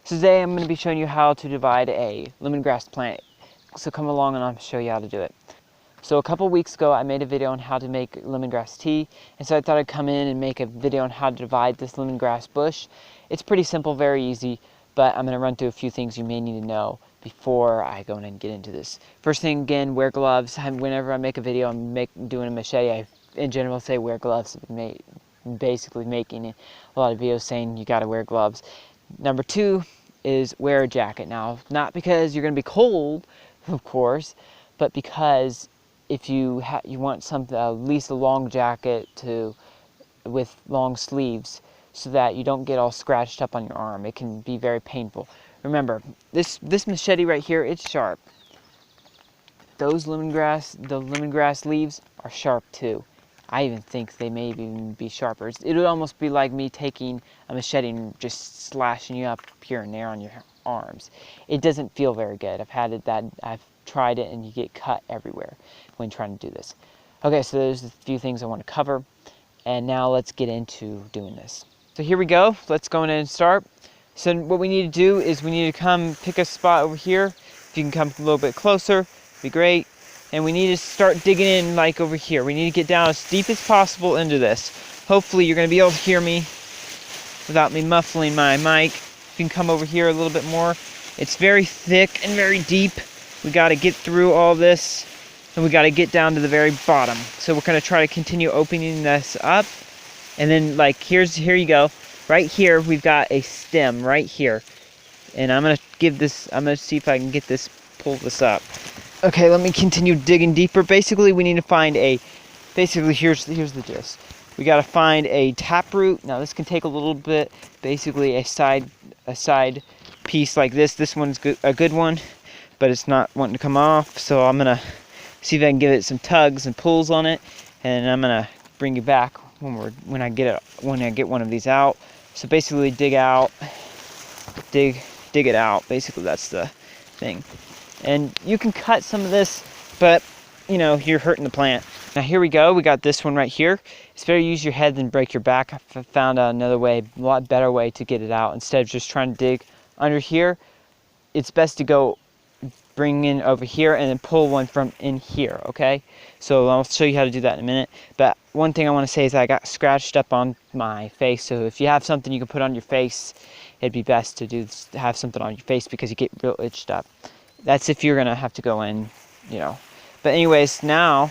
So today I'm going to be showing you how to divide a lemongrass plant. So come along and I'll show you how to do it. So a couple weeks ago I made a video on how to make lemongrass tea, and so I thought I'd come in and make a video on how to divide this lemongrass bush. It's pretty simple, very easy, but I'm going to run through a few things you may need to know before I go in and get into this. First thing, again, wear gloves. Whenever I make a video I'm doing a machete, I in general say wear gloves. Basically making a lot of videos saying you got to wear gloves. Number two is wear a jacket. Now, not because you're going to be cold, of course, but because if you want something, at least a long jacket with long sleeves, so that you don't get all scratched up on your arm. It can be very painful. Remember, this machete right here, it's sharp. The lemongrass leaves are sharp too. I even think they may even be sharper. It would almost be like me taking a machete and just slashing you up here and there on your arms. It doesn't feel very good. I've tried it and you get cut everywhere when trying to do this. Okay, so there's a few things I want to cover, and now let's get into doing this. So here we go. Let's go in and start. So what we need to do is we need to come pick a spot over here. If you can come a little bit closer, it'd be great. And we need to start digging in like over here. We need to get down as deep as possible into this. Hopefully you're going to be able to hear me without me muffling my mic. If you can come over here a little bit more. It's very thick and very deep. We got to get through all this, and we got to get down to the very bottom. So we're going to try to continue opening this up. And then like here you go. Right here we've got a stem right here. And I'm going to see if I can pull this up. Okay, let me continue digging deeper. Basically, we need to find here's the gist. We got to find a taproot. Now, this can take a little bit. Basically, a side piece like this. This one's a good one, but it's not wanting to come off. So I'm gonna see if I can give it some tugs and pulls on it, and I'm gonna bring you back when I get one of these out. So basically, dig it out. Basically, that's the thing. And you can cut some of this, but you know, you're hurting the plant. Now here we go. We got this one right here. It's better to use your head than break your back. I found another way, a lot better way to get it out. Instead of just trying to dig under here, it's best to bring in over here and then pull one from in here, okay? So I'll show you how to do that in a minute. But one thing I want to say is I got scratched up on my face. So if you have something you can put on your face, it'd be best to have something on your face because you get real itched up. That's if you're gonna have to go in, you know. But anyways, now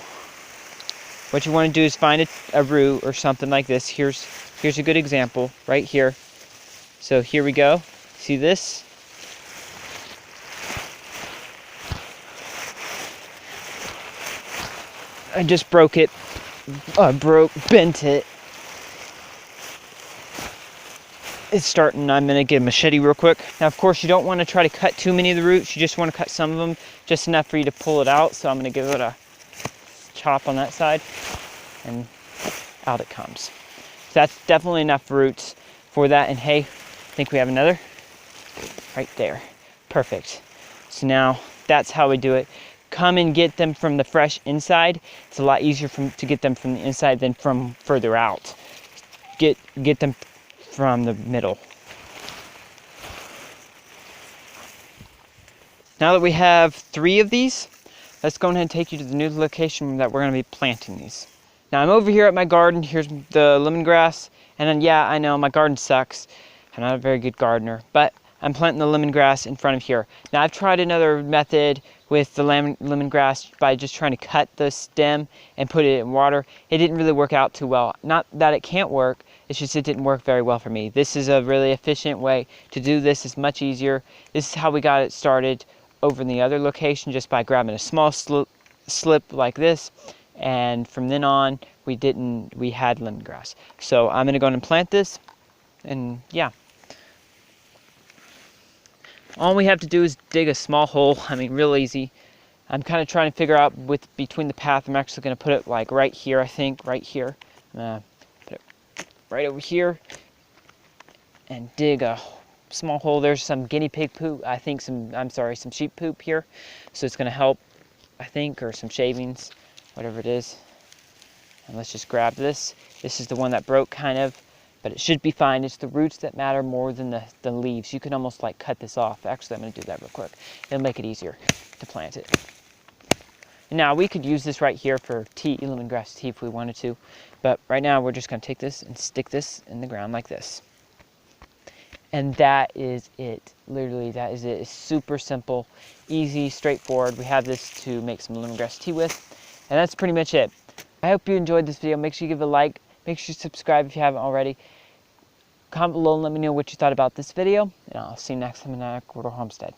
what you want to do is find a root or something like this. Here's a good example right here. So here we go. See this? I just broke it. Bent it. It's starting. I'm going to get a machete real quick. Now, of course, you don't want to try to cut too many of the roots. You just want to cut some of them, just enough for you to pull it out. So I'm going to give it a chop on that side, and out it comes. So that's definitely enough roots for that. And hey, I think we have another right there. Perfect. So now that's how we do it. Come and get them from the fresh inside. It's a lot easier to get them from the inside than from further out. Get them from the middle. Now that we have 3 of these, let's go ahead and take you to the new location that we're going to be planting these. Now I'm over here at my garden. Here's the lemongrass, and then yeah, I know my garden sucks. I'm not a very good gardener, but I'm planting the lemongrass in front of here. Now I've tried another method with the lemongrass by just trying to cut the stem and put it in water. It didn't really work out too well. Not that it can't work, it's just it didn't work very well for me. This is a really efficient way to do this. It's much easier. This is how we got it started over in the other location, just by grabbing a small slip like this, and from then on we had lemongrass. So I'm going to go and plant this, and yeah. All we have to do is dig a small hole. I mean, real easy. I'm kind of trying to figure out between the path. I'm actually going to put it like right here, I think, right here. Put it right over here and dig a small hole. There's some guinea pig poop. I think some sheep poop here. So it's going to help, I think, or some shavings, whatever it is. And let's just grab this. This is the one that broke kind of but it should be fine. It's the roots that matter more than the leaves. You can almost like cut this off. Actually, I'm going to do that real quick. It'll make it easier to plant it. Now, we could use this right here for tea, lemongrass tea, if we wanted to, but right now we're just going to take this and stick this in the ground like this. And that is it. Literally, that is it. It's super simple, easy, straightforward. We have this to make some lemongrass tea with, and that's pretty much it. I hope you enjoyed this video. Make sure you give it a like. Make sure you subscribe if you haven't already. Comment below and let me know what you thought about this video, and I'll see you next time in our Quarter Homestead.